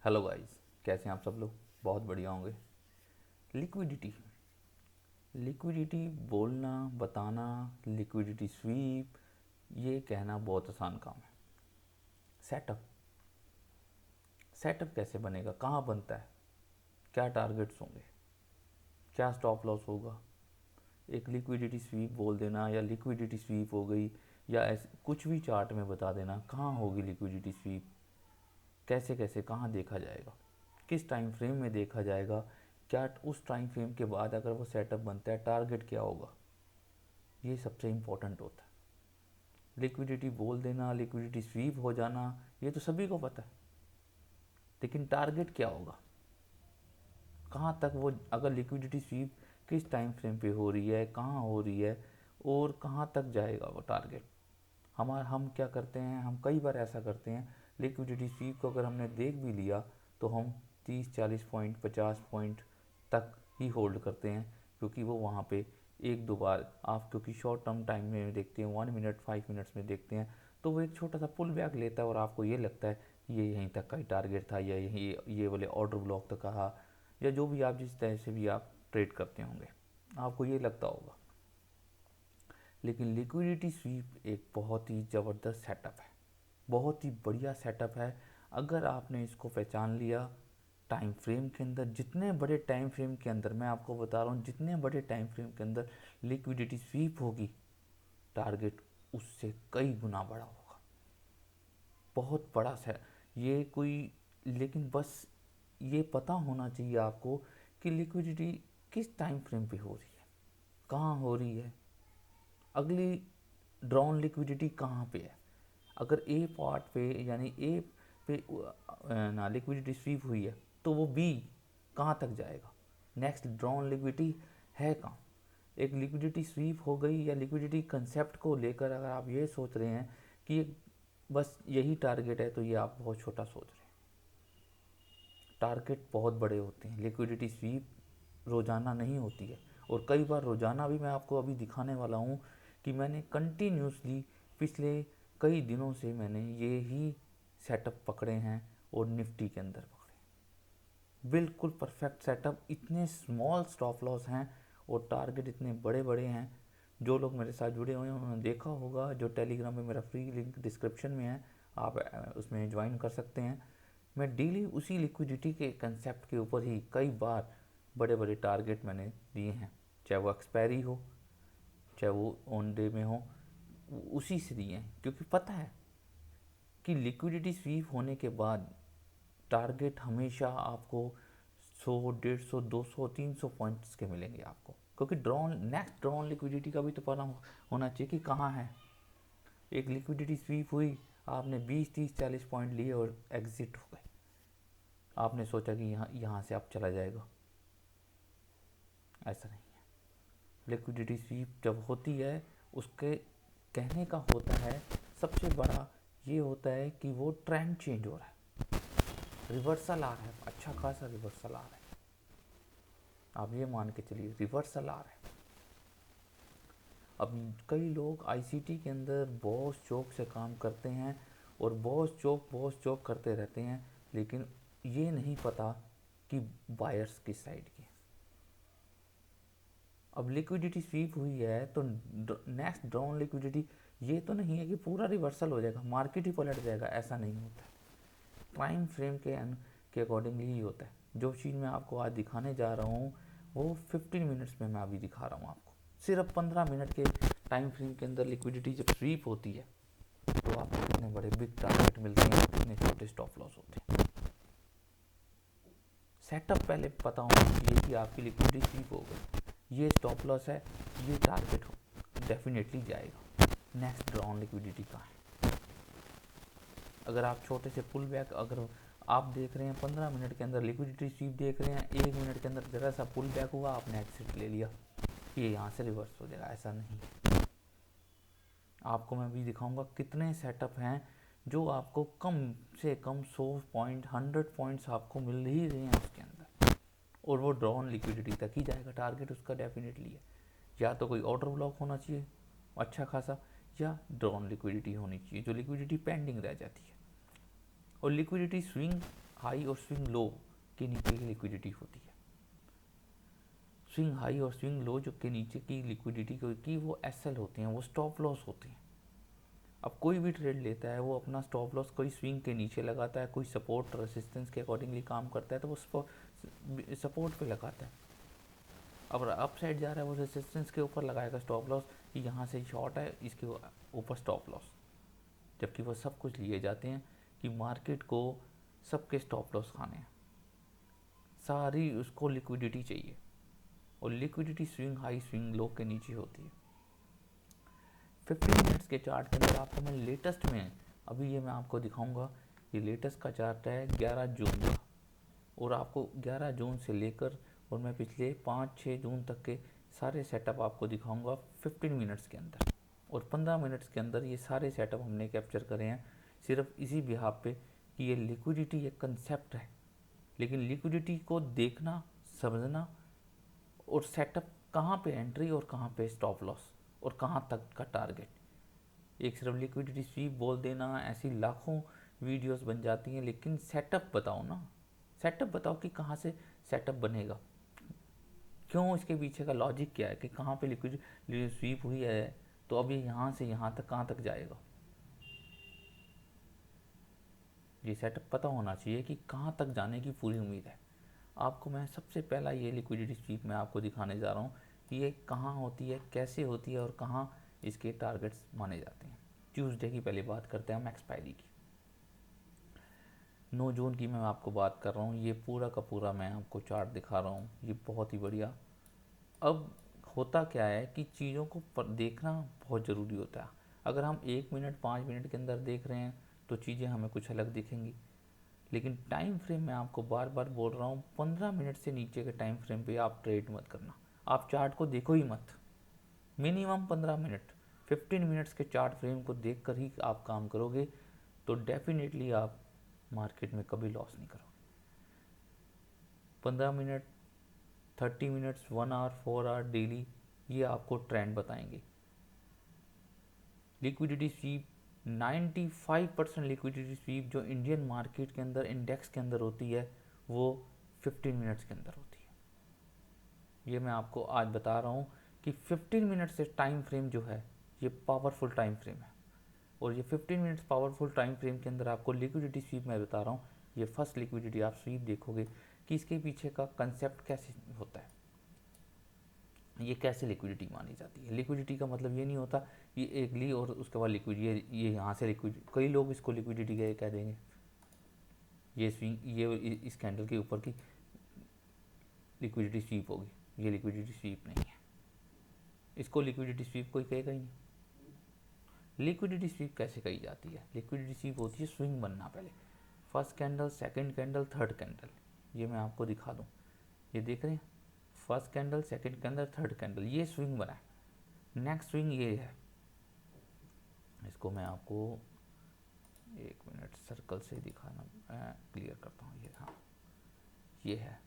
Hello guys, कैसे हैं आप सब लोग? बहुत बढ़िया होंगे। लिक्विडिटी लिक्विडिटी बोलना, बताना, लिक्विडिटी स्वीप, ये कहना बहुत आसान काम है। सेटअप सेटअप कैसे बनेगा, कहाँ बनता है, क्या टारगेट्स होंगे, क्या स्टॉप लॉस होगा। एक लिक्विडिटी स्वीप बोल देना या लिक्विडिटी स्वीप हो गई, या ऐसे कुछ भी चार्ट में बता देना कहाँ होगी लिक्विडिटी स्वीप, कैसे कैसे कहाँ देखा जाएगा, किस टाइम फ्रेम में देखा जाएगा, क्या उस टाइम फ्रेम के बाद अगर वो सेटअप बनता है टारगेट क्या होगा। ये सबसे इम्पोर्टेंट होता है। लिक्विडिटी बोल देना, लिक्विडिटी स्वीप हो जाना, ये तो सभी को पता है, लेकिन टारगेट क्या होगा, कहाँ तक वो, अगर लिक्विडिटी स्वीप किस टाइम फ्रेम पे हो रही है, कहाँ हो रही है, और कहाँ तक जाएगा वो टारगेट। हम क्या करते हैं, हम कई बार ऐसा करते हैं, लिक्विडिटी स्वीप को अगर हमने देख भी लिया तो हम 30-40 पॉइंट 50 पॉइंट तक ही होल्ड करते हैं, क्योंकि वो वहाँ पे एक दो बार आप, क्योंकि शॉर्ट टर्म टाइम में देखते हैं, 1 मिनट 5 मिनट्स में देखते हैं, तो वो एक छोटा सा पुल बैक लेता है और आपको ये लगता है कि ये यहीं तक का ही टारगेट था, या यही ये वाले ऑर्डर ब्लॉक तक कहा, या जो भी आप जिस तरह से भी आप ट्रेड करते होंगे आपको ये लगता होगा। लेकिन लिक्विडिटी स्वीप एक बहुत ही ज़बरदस्त सेटअप है, बहुत ही बढ़िया सेटअप है। अगर आपने इसको पहचान लिया टाइम फ्रेम के अंदर, जितने बड़े टाइम फ्रेम के अंदर, मैं आपको बता रहा हूँ, जितने बड़े टाइम फ्रेम के अंदर लिक्विडिटी स्वीप होगी, टारगेट उससे कई गुना बड़ा होगा, बहुत बड़ा है ये कोई। लेकिन बस ये पता होना चाहिए आपको कि लिक्विडिटी किस टाइम फ्रेम पे हो रही है, कहाँ हो रही है, अगली ड्रॉन लिक्विडिटी कहाँ पे है। अगर ए पार्ट पे, यानी ए पे ना लिक्विडिटी स्वीप हुई है, तो वो बी कहाँ तक जाएगा, नेक्स्ट ड्रॉन लिक्विडिटी है कहाँ। एक लिक्विडिटी स्वीप हो गई या लिक्विडिटी कंसेप्ट को लेकर अगर आप ये सोच रहे हैं कि बस यही टारगेट है, तो ये आप बहुत छोटा सोच रहे हैं। टारगेट बहुत बड़े होते हैं, लिक्विडिटी स्वीप रोज़ाना नहीं होती है, और कई बार रोज़ाना भी, मैं आपको अभी दिखाने वाला हूँ कि मैंने कंटिन्यूसली पिछले कई दिनों से मैंने ये ही सेटअप पकड़े हैं, और निफ्टी के अंदर पकड़े बिल्कुल परफेक्ट सेटअप। इतने स्मॉल स्टॉप लॉस हैं और टारगेट इतने बड़े बड़े हैं। जो लोग मेरे साथ जुड़े हुए हैं उन्होंने देखा होगा, जो टेलीग्राम में मेरा फ्री लिंक डिस्क्रिप्शन में है, आप उसमें ज्वाइन कर सकते हैं। मैं डेली उसी लिक्विडिटी के कंसेप्ट के ऊपर ही कई बार बड़े बड़े टारगेट मैंने दिए हैं, चाहे वो एक्सपायरी हो, चाहे वो ऑन डे में हो, उसी से दिए हैं, क्योंकि पता है कि लिक्विडिटी स्वीप होने के बाद टारगेट हमेशा आपको 100 150 200 300 पॉइंट्स के मिलेंगे आपको, क्योंकि ड्रॉन नेक्स्ट ड्रॉन लिक्विडिटी का भी तो पता होना चाहिए कि कहाँ है। एक लिक्विडिटी स्वीप हुई, आपने 20 30 40 पॉइंट लिए और एग्जिट हो गए, आपने सोचा कि यहाँ यहाँ से आप चला जाएगा, ऐसा नहीं है। लिक्विडिटी स्वीप जब होती है, उसके कहने का होता है सबसे बड़ा ये होता है कि वो ट्रेंड चेंज हो रहा है, रिवर्सल आ रहा है, अच्छा खासा रिवर्सल आ रहा है। आप ये मान के चलिए रिवर्सल आ रहा है। अब कई लोग आईसीटी के अंदर बॉस चौक से काम करते हैं, और बॉस चौक करते रहते हैं, लेकिन ये नहीं पता कि बायर्स किस साइड के। अब लिक्विडिटी स्वीप हुई है तो नेक्स्ट डाउन लिक्विडिटी, ये तो नहीं है कि पूरा रिवर्सल हो जाएगा, मार्केट ही पलट जाएगा, ऐसा नहीं होता है। टाइम फ्रेम के अकॉर्डिंगली ही होता है। जो चीज़ मैं आपको आज दिखाने जा रहा हूँ वो 15 मिनट्स में मैं अभी दिखा रहा हूँ आपको। सिर्फ 15 मिनट के टाइम फ्रेम के अंदर लिक्विडिटी जब स्वीप होती है तो आपको कितने बड़े बिग टारगेट मिलते हैं, कितने छोटे स्टॉप लॉस होते हैं। सेटअप पहले पता होना चाहिए कि आपकी लिक्विडिटी स्वीप हो गई, ये स्टॉप लॉस है, ये टारगेट हो डेफिनेटली जाएगा, नेक्स्ट ड्रॉन लिक्विडिटी कहाँ है। अगर आप छोटे से पुल बैक, अगर आप देख रहे हैं 15 मिनट के अंदर लिक्विडिटी स्वीप देख रहे हैं, 1 मिनट के अंदर ज़रा सा पुल बैक हुआ, आपने एक्सिट ले लिया, ये यहाँ से रिवर्स हो जाएगा, ऐसा नहीं। आपको मैं भी दिखाऊंगा कितने सेटअप हैं जो आपको कम से कम 100 पॉइंट 100 पॉइंट्स आपको मिल ही रहे हैं उसके अंदर, और वो ड्रॉन लिक्विडिटी तक ही जाएगा, टारगेट उसका डेफिनेटली है। या तो कोई ऑर्डर ब्लॉक होना चाहिए अच्छा खासा, या ड्रॉन लिक्विडिटी होनी चाहिए, जो लिक्विडिटी पेंडिंग रह जाती है। और लिक्विडिटी स्विंग हाई और स्विंग लो के नीचे की लिक्विडिटी होती है। स्विंग हाई और स्विंग लो जो के नीचे की लिक्विडिटी की वो एसएल होती हैं, वो स्टॉप लॉस होती हैं। अब कोई भी ट्रेड लेता है वो अपना स्टॉप लॉस कोई स्विंग के नीचे लगाता है, कोई सपोर्ट रेसिस्टेंस के अकॉर्डिंगली काम करता है, तो वो सपोर्ट पे लगाता है। अब अप साइड जा रहा है वो रेसिस्टेंस के ऊपर लगाएगा स्टॉप लॉस कि यहाँ से शॉर्ट है, इसके ऊपर स्टॉप लॉस। जबकि वो सब कुछ लिए जाते हैं कि मार्केट को सबके स्टॉप लॉस खाने हैं, सारी उसको लिक्विडिटी चाहिए, और liquidity swing high swing low के नीचे होती है। 15 मिनट्स के चार्ट के अंदर आपको मैं लेटेस्ट में अभी ये मैं आपको दिखाऊंगा, ये लेटेस्ट का चार्ट है 11 जून का, और आपको 11 जून से लेकर और मैं पिछले 5-6 जून तक के सारे सेटअप आपको दिखाऊंगा 15 मिनट्स के अंदर, और 15 मिनट्स के अंदर ये सारे सेटअप हमने कैप्चर करे हैं सिर्फ इसी बिहाफ पे कि ये लिक्विडिटी एक कंसेप्ट है, लेकिन लिक्विडिटी को देखना, समझना और सेटअप कहाँ पे एंट्री और कहाँ पे स्टॉप लॉस और कहाँ तक का टारगेट, एक सिर्फ लिक्विडिटी स्वीप बोल देना, ऐसी लाखों वीडियोस बन जाती हैं, लेकिन सेटअप बताओ ना, सेटअप बताओ कि कहाँ से सेटअप बनेगा, क्यों, इसके पीछे का लॉजिक क्या है कि कहाँ पे लिक्विडिटी स्वीप हुई है तो अब ये यहाँ से यहाँ तक कहाँ तक जाएगा। ये सेटअप पता होना चाहिए कि कहाँ तक जाने की पूरी उम्मीद है। आपको मैं सबसे पहला ये लिक्विडिटी स्वीप मैं आपको दिखाने जा रहा हूँ कि ये कहाँ होती है, कैसे होती है और कहाँ इसके टारगेट्स माने जाते हैं। ट्यूसडे की पहले बात करते हैं हम एक्सपायरी की। 9 जून की मैं आपको बात कर रहा हूँ, ये पूरा का पूरा मैं आपको चार्ट दिखा रहा हूँ, ये बहुत ही बढ़िया। अब होता क्या है कि चीज़ों को देखना बहुत ज़रूरी होता है। अगर हम 1 मिनट 5 मिनट के अंदर देख रहे हैं तो चीज़ें हमें कुछ अलग दिखेंगी, लेकिन टाइम फ्रेम मैं आपको बार बार बोल रहा हूँ, 15 मिनट से नीचे के टाइम फ्रेम पे आप ट्रेड मत करना, आप चार्ट को देखो ही मत। मिनिमम 15 मिनट 15 मिनट्स के चार्ट फ्रेम को देख कर ही आप काम करोगे तो डेफिनेटली आप मार्केट में कभी लॉस नहीं करोगे। 15 minute 30 minutes 1 hour 4 hour daily ये आपको ट्रेंड बताएंगे। लिक्विडिटी स्वीप 95% लिक्विडिटी स्वीप जो इंडियन मार्केट के अंदर इंडेक्स के अंदर होती है वो 15 मिनट्स के अंदर होती है। ये मैं आपको आज बता रहा हूँ कि 15 मिनट से टाइम फ्रेम जो है ये पावरफुल टाइम फ्रेम है, और ये 15 मिनट्स पावरफुल टाइम फ्रेम के अंदर आपको लिक्विडिटी स्वीप मैं बता रहा हूँ। ये फर्स्ट लिक्विडिटी आप स्वीप देखोगे कि इसके पीछे का कंसेप्ट कैसे होता है, ये कैसे लिक्विडिटी मानी जाती है। लिक्विडिटी का मतलब ये नहीं होता कि एक ली और उसके बाद लिक्विड ये यहाँ से लिक्विड, कई लोग इसको लिक्विडिटी का कह देंगे, ये स्विंग ये इस कैंडल के ऊपर की लिक्विडिटी स्वीप होगी, ये लिक्विडिटी स्वीप नहीं है, इसको लिक्विडिटी स्वीप कोई कहेगा ही नहीं। लिक्विडिटी स्वीप कैसे कही जाती है, लिक्विडिटी स्वीप होती है स्विंग बनना, पहले first candle, second candle, third candle, ये मैं आपको दिखा दूँ, ये देख रहे हैं, first candle, second candle, third candle, ये स्विंग बना है। नेक्स्ट स्विंग ये है, इसको मैं आपको 1 मिनट सर्कल से दिखाना क्लियर करता हूँ। ये हाँ ये है,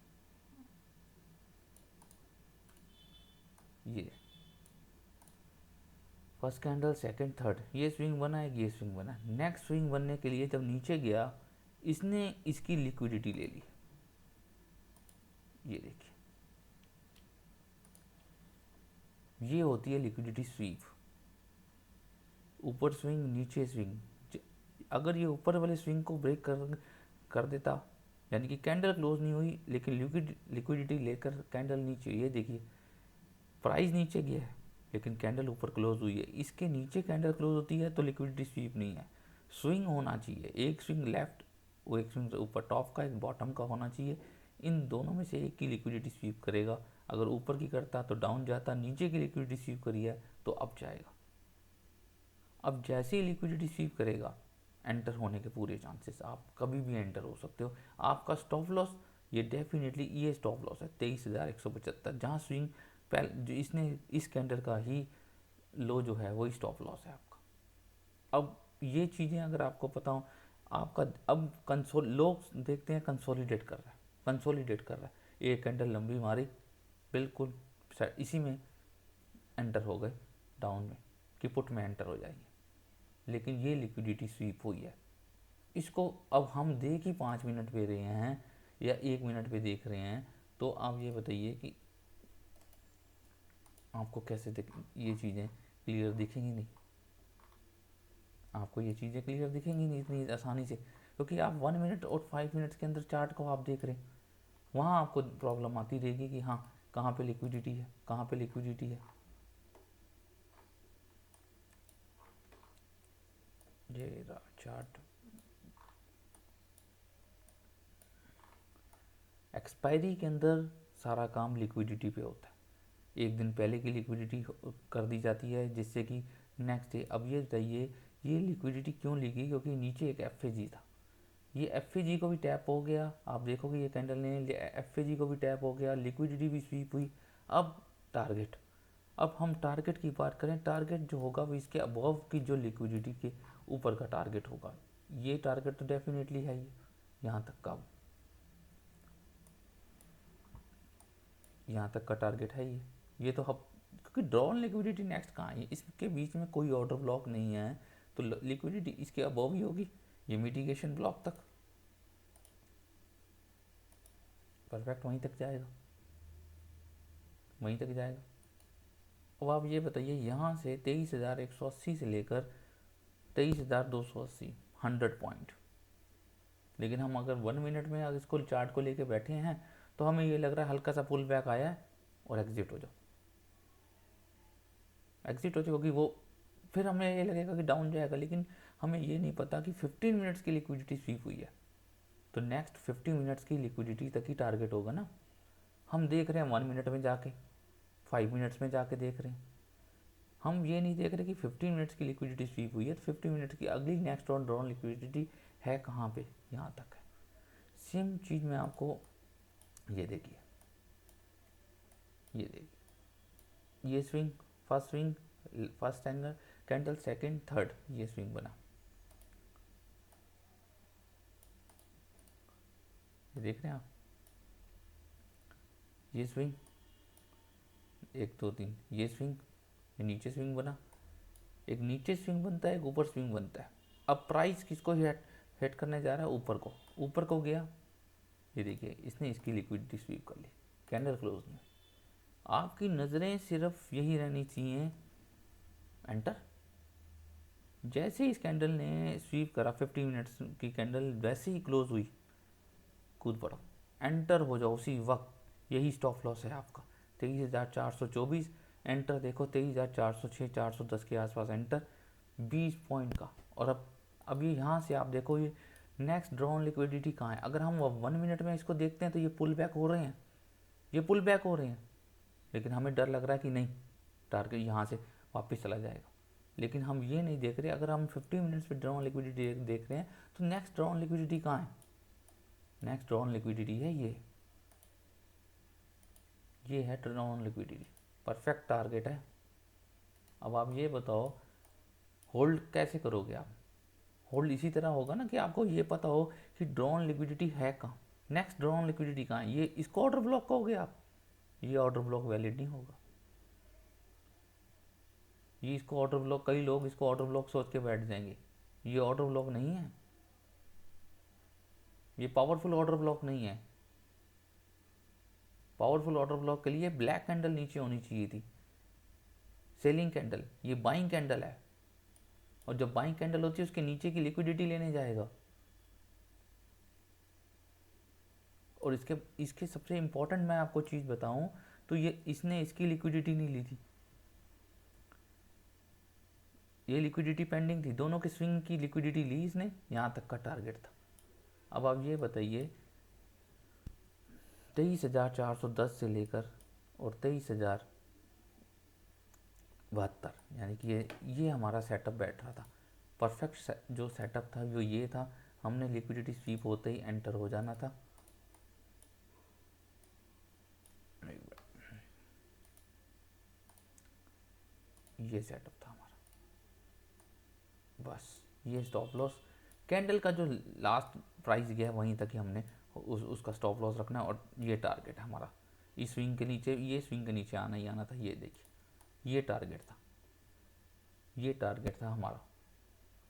ये फर्स्ट कैंडल, सेकंड, थर्ड, ये स्विंग बना है, ये स्विंग बना है। नेक्स्ट स्विंग बनने के लिए जब नीचे गया इसने इसकी लिक्विडिटी ले ली, ये देखिए, ये होती है लिक्विडिटी स्वीप। ऊपर स्विंग, नीचे स्विंग, अगर ये ऊपर वाले स्विंग को ब्रेक कर देता, यानी कि कैंडल क्लोज नहीं हुई लेकिन लिक्विडिटी लेकर कैंडल नीचे, ये देखिए प्राइस नीचे गया है लेकिन कैंडल ऊपर क्लोज हुई है, इसके नीचे कैंडल क्लोज होती है तो लिक्विडिटी स्वीप नहीं है। स्विंग होना चाहिए, एक स्विंग लेफ्ट वो एक स्विंग ऊपर, टॉप का एक बॉटम का होना चाहिए, इन दोनों में से एक की लिक्विडिटी स्वीप करेगा। अगर ऊपर की करता तो डाउन जाता, नीचे की लिक्विडिटी स्वीप करी है तो अप जाएगा। अब जैसे ही लिक्विडिटी स्वीप करेगा एंटर होने के पूरे चांसेस, आप कभी भी एंटर हो सकते हो। आपका स्टॉप लॉस ये डेफिनेटली ये स्टॉप लॉस है 23,175, जहाँ स्विंग पहले जो इसने इस कैंडल का ही लो जो है वही स्टॉप लॉस है आपका। अब ये चीज़ें अगर आपको पता हो, आपका अब कंसोल लोग देखते हैं कंसोलिडेट कर रहा है, कंसोलिडेट कर रहा है, एक कैंडल लंबी मारी बिल्कुल इसी में एंटर हो गए डाउन में कि पुट में एंटर हो जाएंगे, लेकिन ये लिक्विडिटी स्वीप हुई है। इसको अब हम देख ही 5 मिनट पे रहे हैं या 1 मिनट पे देख रहे हैं, तो आप ये बताइए कि आपको कैसे ये चीज़ें क्लियर दिखेंगी नहीं, आपको ये चीज़ें क्लियर दिखेंगी नहीं इतनी आसानी से, क्योंकि आप 1 मिनट और 5 मिनट्स के अंदर चार्ट को आप देख रहे हैं। वहाँ आपको प्रॉब्लम आती रहेगी कि हाँ कहाँ पे लिक्विडिटी है, कहाँ पे लिक्विडिटी है। ये रहा चार्ट। एक्सपायरी के अंदर सारा काम लिक्विडिटी पे होता है, एक दिन पहले की लिक्विडिटी कर दी जाती है जिससे कि नेक्स्ट डे। अब ये बताइए ये लिक्विडिटी क्यों ली गई, क्योंकि नीचे एक एफ था, ये एफ को भी टैप हो गया। आप देखोगे ये कैंडल ने एफ को भी टैप हो गया, लिक्विडिटी भी स्वीप हुई। अब टारगेट, अब हम टारगेट की बात करें, टारगेट जो होगा वो इसके अबव की जो लिक्विडिटी के ऊपर का टारगेट होगा। ये टारगेट तो डेफिनेटली है, ये यहाँ तक का, यहाँ तक का टारगेट है ये तो हम, क्योंकि ड्रॉन लिक्विडिटी नेक्स्ट कहाँ है, इसके बीच में कोई ऑर्डर ब्लॉक नहीं है, तो लिक्विडिटी इसके अबव ही होगी, ये मिटिगेशन ब्लॉक तक परफेक्ट वहीं तक जाएगा, वहीं तक जाएगा। अब आप ये बताइए यहाँ से 23,180 से लेकर 23,280, 100 पॉइंट। लेकिन हम अगर 1 मिनट में अगर इसको चार्ट को लेके बैठे हैं तो हमें ये लग रहा है हल्का सा पुल बैक आया है और एग्जिट हो जाओ, एग्जिट हो जाओ, क्योंकि वो फिर हमें ये लगेगा कि डाउन जाएगा, लेकिन हमें ये नहीं पता कि 15 मिनट्स की लिक्विडिटी स्वीप हुई है, तो नेक्स्ट 50 मिनट्स की लिक्विडिटी तक ही टारगेट होगा ना। हम देख रहे हैं 1 मिनट में जाके, 5 मिनट्स में जाके देख रहे हैं, हम ये नहीं देख रहे कि 15 मिनट्स की लिक्विडिटी स्वीप हुई है तो 50 मिनट्स की अगली नेक्स्ट ऑन ड्रॉन लिक्विडिटी है कहाँ पे, यहाँ तक है। सेम चीज़ में आपको ये देखिए, ये देखिए, ये swing, first swing, first angle candle, second, third, ये स्विंग बना, ये देख रहे हैं आप, ये स्विंग 1 2 3, ये स्विंग, ये नीचे स्विंग बना, एक नीचे स्विंग बनता है, एक ऊपर स्विंग बनता है। अब प्राइस किसको हिट करने जा रहा है, ऊपर को, ऊपर को गया, ये देखिए इसने इसकी लिक्विडिटी स्वीप कर ली कैंडल क्लोज में। आपकी नज़रें सिर्फ यही रहनी चाहिए, एंटर। जैसे ही इस कैंडल ने स्वीप करा 50 मिनट्स की कैंडल, वैसे ही क्लोज हुई, कूद पड़ो, एंटर हो जाओ उसी वक्त। यही स्टॉप लॉस है आपका 23,424, एंटर देखो 23,406 410 के आसपास एंटर, 20 पॉइंट का। और अब ये यहाँ से आप देखो ये नेक्स्ट ड्रॉन लिक्विडिटी कहाँ है। अगर हम 1 मिनट में इसको देखते हैं तो ये पुल बैक हो रहे हैं, ये पुल बैक हो रहे हैं, लेकिन हमें डर लग रहा है कि नहीं टारगेट यहाँ से वापस चला जाएगा। लेकिन हम ये नहीं देख रहे, अगर हम 50 मिनट्स पे ड्रॉन लिक्विडिटी देख रहे हैं तो नेक्स्ट ड्रॉन लिक्विडिटी कहाँ है, नेक्स्ट ड्रॉन लिक्विडिटी है ये है ड्रॉन लिक्विडिटी, परफेक्ट टारगेट है। अब आप ये बताओ होल्ड कैसे करोगे आप, होल्ड इसी तरह होगा ना कि आपको ये पता हो कि ड्रॉन लिक्विडिटी है कहाँ, नेक्स्ट ड्रॉन लिक्विडिटी कहाँ है, ये इसको ऑर्डर ब्लॉक कहोगे आप, ये ऑर्डर ब्लॉक वैलिड नहीं होगा, ये इसको ऑर्डर ब्लॉक, कई लोग इसको ऑर्डर ब्लॉक सोच के बैठ जाएंगे, ये ऑर्डर ब्लॉक नहीं है, ये पावरफुल ऑर्डर ब्लॉक नहीं है। पावरफुल ऑर्डर ब्लॉक के लिए ब्लैक कैंडल नीचे होनी चाहिए थी, सेलिंग कैंडल, ये बाइंग कैंडल है, और जब बाइंग कैंडल होती है उसके नीचे की लिक्विडिटी लेने जाएगा। और इसके इसके सबसे इंपॉर्टेंट मैं आपको चीज़ बताऊं तो ये इसने इसकी लिक्विडिटी नहीं ली थी, ये लिक्विडिटी पेंडिंग थी, दोनों के स्विंग की लिक्विडिटी ली इसने, यहाँ तक का टारगेट था। अब आप ये बताइए 23,410 से लेकर और 23,072, यानी कि ये हमारा सेटअप बैठ रहा था, परफेक्ट जो सेटअप था वो ये था, हमने लिक्विडिटी स्वीप होते ही एंटर हो जाना था। ये सेटअप था हमारा, बस ये स्टॉप लॉस, कैंडल का जो लास्ट प्राइस गया वहीं तक ही हमने उसका स्टॉप लॉस रखना है, और ये टारगेट है हमारा, इस स्विंग के नीचे, ये स्विंग के नीचे आना ही आना था, ये देखिए ये टारगेट था, ये टारगेट था हमारा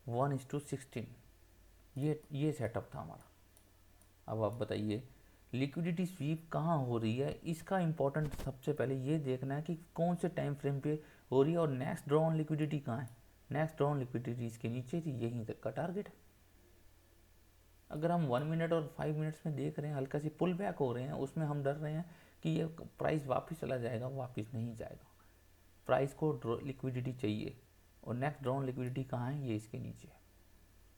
1:16, ये सेटअप था हमारा। अब आप बताइए लिक्विडिटी स्वीप कहाँ हो रही है, इसका इंपॉर्टेंट सबसे पहले ये देखना है कि कौन से टाइम फ्रेम पे हो रही है और नेक्स्ट ड्रॉ ऑन लिक्विडिटी कहाँ है। नेक्स्ट ड्रॉ ऑन लिक्विडिटी इसके नीचे थी, यहीं तक का टारगेट है। अगर हम 1 मिनट और 5 मिनट्स में देख रहे हैं हल्का सी पुल बैक हो रहे हैं, उसमें हम डर रहे हैं कि ये प्राइस वापस चला जाएगा, वापस नहीं जाएगा। प्राइस को लिक्विडिटी चाहिए और नेक्स्ट ड्रॉ ऑन लिक्विडिटी कहाँ है, ये इसके नीचे है।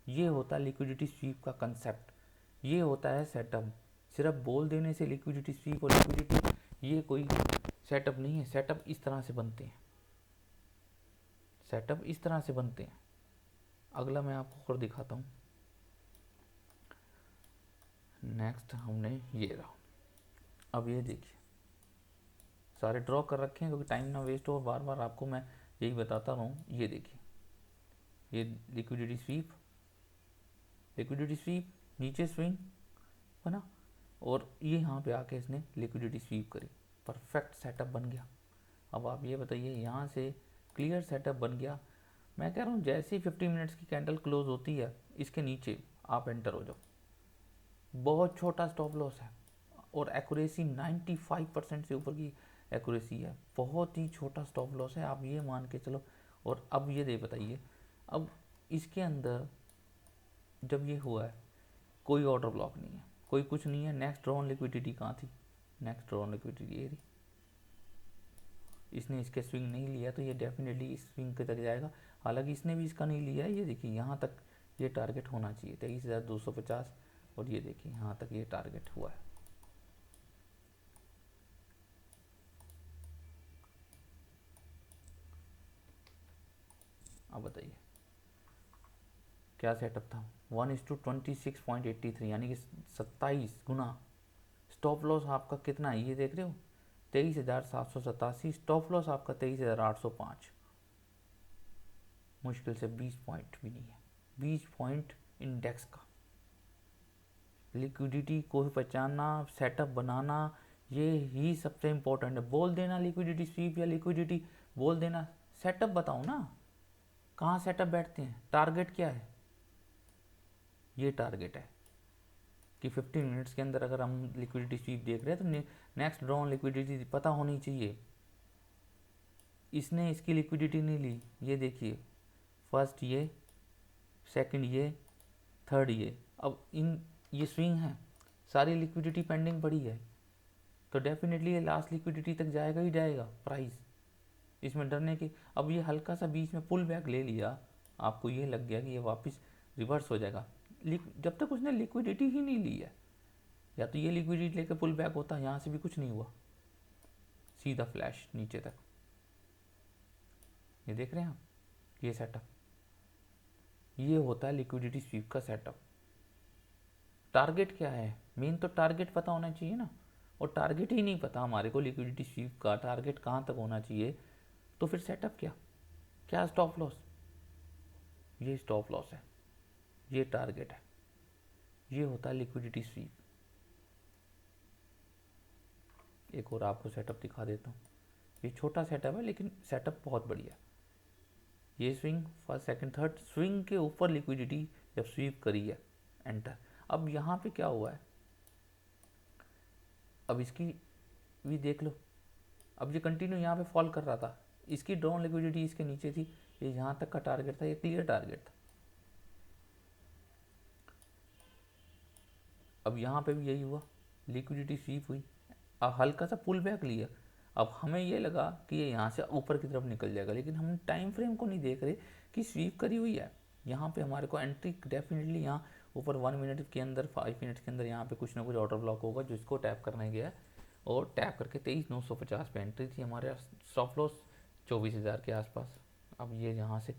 ये होता है लिक्विडिटी स्वीप का कंसेप्ट, ये होता है सेटअप। सिर्फ बोल देने से लिक्विडिटी स्वीप और लिक्विडिटी ये कोई सेटअप नहीं है। सेटअप इस तरह से बनते हैं, सेटअप इस तरह से बनते हैं। अगला मैं आपको और दिखाता हूँ। नेक्स्ट हमने ये रहा। अब ये देखिए सारे ड्रॉ कर रखे हैं क्योंकि टाइम ना वेस्ट हो, बार बार आपको मैं यही बताता रहूँ। ये देखिए ये लिक्विडिटी स्वीप, लिक्विडिटी स्वीप, नीचे स्विंग है ना, और ये यहाँ पे आके इसने लिक्विडिटी स्वीप करी, परफेक्ट सेटअप बन गया। अब आप ये बताइए यहाँ से क्लियर सेटअप बन गया। मैं कह रहा हूँ जैसे ही 50 मिनट्स की कैंडल क्लोज होती है इसके नीचे आप एंटर हो जाओ। बहुत छोटा स्टॉप लॉस है और एक्यूरेसी 95% से ऊपर की एक्यूरेसी है, बहुत ही छोटा स्टॉप लॉस है, आप ये मान के चलो। और अब ये दे बताइए, अब इसके अंदर जब ये हुआ है कोई ऑर्डर ब्लॉक नहीं है, कोई कुछ नहीं है। नेक्स्ट ड्रॉ ऑन लिक्विडिटी कहाँ थी, नेक्स्ट ड्रॉ ऑन लिक्विडिटी ये रही। इसने इसके स्विंग नहीं लिया तो ये डेफिनेटली इस स्विंग की तरह जाएगा। हालांकि इसने भी इसका नहीं लिया है, ये देखिए यहाँ तक ये टारगेट होना चाहिए 23,250 और ये देखिए यहाँ तक ये टारगेट हुआ है। अब बताइए क्या सेटअप था, 1:26.83 यानी कि 27 गुना। स्टॉप लॉस आपका कितना है ये देख रहे हो, 23,787। स्टॉप लॉस आपका 23,805। मुश्किल से 20 पॉइंट भी नहीं है, 20 पॉइंट इंडेक्स का। लिक्विडिटी को पहचानना, सेटअप बनाना, ये ही सबसे इम्पोर्टेंट है। बोल देना लिक्विडिटी स्वीप या लिक्विडिटी बोल देना, सेटअप बताओ ना कहाँ सेटअप बैठते हैं, टारगेट क्या है। ये टारगेट है कि 15 मिनट्स के अंदर अगर हम लिक्विडिटी स्वीप देख रहे हैं तो नेक्स्ट ड्रॉ ऑन लिक्विडिटी पता होनी चाहिए। इसने इसकी लिक्विडिटी नहीं ली, ये देखिए फर्स्ट ये, सेकंड ये, थर्ड ये। अब इन ये स्विंग है, सारी लिक्विडिटी पेंडिंग पड़ी है, तो डेफिनेटली ये लास्ट लिक्विडिटी तक जाएगा ही जाएगा प्राइस, इसमें डरने की। अब ये हल्का सा बीच में पुल बैक ले लिया, आपको ये लग गया कि ये वापस रिवर्स हो जाएगा, जब तक उसने लिक्विडिटी ही नहीं ली है। या तो ये लिक्विडिटी लेकर पुल बैक होता, यहाँ से भी कुछ नहीं हुआ, सीधा फ्लैश नीचे तक। ये देख रहे हैं आप, ये सेटअप, ये होता है लिक्विडिटी स्वीप का सेटअप। टारगेट क्या है, मेन तो टारगेट पता होना चाहिए ना, और टारगेट ही नहीं पता हमारे को लिक्विडिटी स्वीप का टारगेट कहाँ तक होना चाहिए, तो फिर सेटअप क्या, क्या स्टॉप लॉस, ये स्टॉप लॉस है, ये टारगेट है, ये होता है लिक्विडिटी स्वीप। एक और आपको सेटअप दिखा देता हूँ, ये छोटा सेटअप है लेकिन सेटअप बहुत बढ़िया। ये swing first second third swing के ऊपर लिक्विडिटी जब स्वीप करी है एंटर। अब यहाँ पे क्या हुआ है, अब इसकी भी देख लो, अब ये कंटिन्यू यहाँ पे फॉल कर रहा था, इसकी ड्रॉन लिक्विडिटी इसके नीचे थी, ये यहाँ तक का टारगेट था, ये क्लियर टारगेट था। अब यहाँ पे भी यही हुआ, लिक्विडिटी स्वीप हुई, अब हल्का सा पुल बैक लिया। अब हमें ये लगा कि ये यहाँ से ऊपर की तरफ निकल जाएगा, लेकिन हम टाइम फ्रेम को नहीं देख रहे कि स्वीप करी हुई है। यहाँ पे हमारे को एंट्री डेफिनेटली यहाँ ऊपर 1 मिनट के अंदर 5 मिनट के अंदर यहाँ पे कुछ ना कुछ ऑर्डर ब्लॉक होगा जिसको टैप करना गया, और टैप करके 23,950 पे एंट्री थी हमारे। स्टॉप लॉस 24,000 के आसपास। अब ये यहाँ से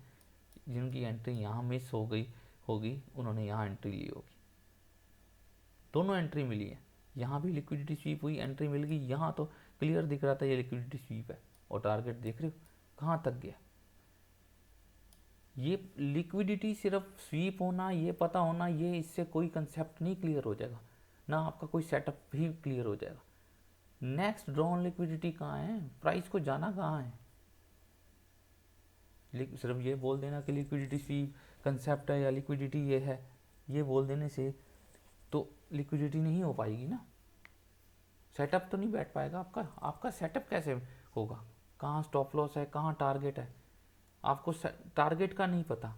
जिनकी एंट्री यहाँ मिस हो गई होगी उन्होंने यहाँ एंट्री ली होगी, दोनों एंट्री मिली है। यहाँ भी लिक्विडिटी स्वीप हुई, एंट्री मिल गई, यहाँ तो क्लियर दिख रहा था ये लिक्विडिटी स्वीप है, और टारगेट देख रहे हो कहाँ तक गया। ये लिक्विडिटी सिर्फ स्वीप होना, ये पता होना, ये इससे कोई कंसेप्ट नहीं क्लियर हो जाएगा, ना आपका कोई सेटअप भी क्लियर हो जाएगा। नेक्स्ट ड्रॉ ऑन लिक्विडिटी कहाँ है, प्राइस को जाना कहाँ है। सिर्फ ये बोल देना कि लिक्विडिटी स्वीप कंसेप्ट है या लिक्विडिटी ये है, ये बोल देने से तो लिक्विडिटी नहीं हो पाएगी ना, सेटअप तो नहीं बैठ पाएगा आपका। आपका सेटअप कैसे होगा, कहाँ स्टॉप लॉस है, कहाँ टारगेट है, आपको टारगेट का नहीं पता।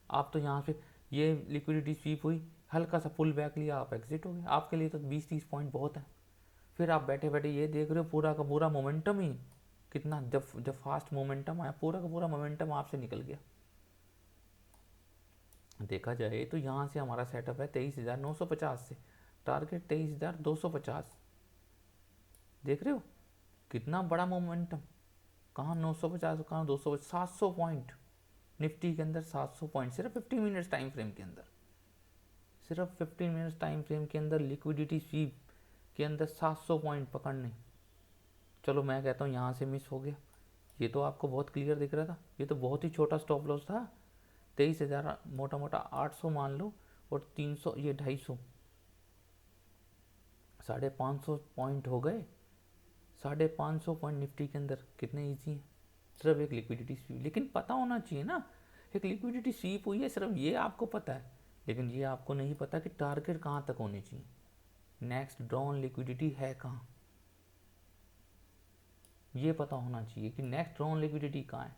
आप तो यहाँ से ये लिक्विडिटी स्वीप हुई, हल्का सा पुल बैक लिया, आप एग्जिट हो गए। आपके लिए तो 20-30 पॉइंट बहुत है। फिर आप बैठे बैठे ये देख रहे हो पूरा का पूरा मोमेंटम ही कितना, जब फास्ट मोमेंटम आया पूरा का पूरा मोमेंटम आपसे निकल गया। देखा जाए तो यहाँ से हमारा सेटअप है 23,950 से, टारगेट 23,250। देख रहे हो कितना बड़ा मोमेंटम, कहाँ 950, कहाँ 200, 700 पॉइंट निफ्टी के अंदर, 700 पॉइंट सिर्फ 15 मिनट्स टाइम फ्रेम के अंदर, सिर्फ 15 मिनट्स टाइम फ्रेम के अंदर लिक्विडिटी स्वीप के अंदर 700 पॉइंट पकड़ने। चलो मैं कहता हूँ यहाँ से मिस हो गया, ये तो आपको बहुत क्लियर दिख रहा था, ये तो बहुत ही छोटा स्टॉप लॉस था। 23,000 मोटा मोटा 800 मान लो, और 300 ये 250, 550 पॉइंट हो गए। 550 पॉइंट निफ्टी के अंदर कितने ईजी है, सिर्फ एक लिक्विडिटी स्वीप। लेकिन पता होना चाहिए ना, एक लिक्विडिटी स्वीप हुई है, सिर्फ ये आपको पता है, लेकिन ये आपको नहीं पता कि टारगेट कहाँ तक होनी चाहिए, नेक्स्ट ड्रॉन लिक्विडिटी है कहाँ, ये पता होना चाहिए कि नेक्स्ट ड्रॉन लिक्विडिटी कहाँ है।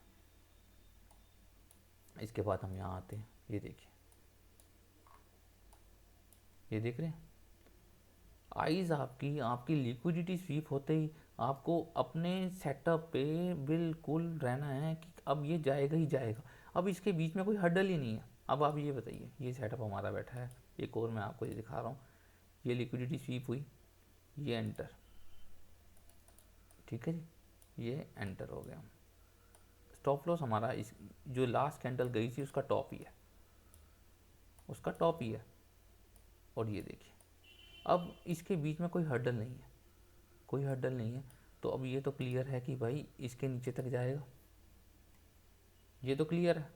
इसके बाद हम यहाँ आते हैं, ये देखिए, ये देख रहे हैं आइज़ आपकी आपकी लिक्विडिटी स्वीप होते ही आपको अपने सेटअप पे बिल्कुल रहना है कि अब ये जाएगा ही जाएगा, अब इसके बीच में कोई हर्डल ही नहीं है। अब आप ये बताइए, ये सेटअप हमारा बैठा है, एक और मैं आपको ये दिखा रहा हूँ, ये लिक्विडिटी स्वीप हुई, ये एंटर, ठीक है जी, ये एंटर हो गया। स्टॉप लॉस हमारा इस जो लास्ट कैंडल गई थी उसका टॉप ही है, उसका टॉप ही है। और ये देखिए अब इसके बीच में कोई हर्डल नहीं है, कोई हर्डल नहीं है, तो अब ये तो क्लियर है कि भाई इसके नीचे तक जाएगा, ये तो क्लियर है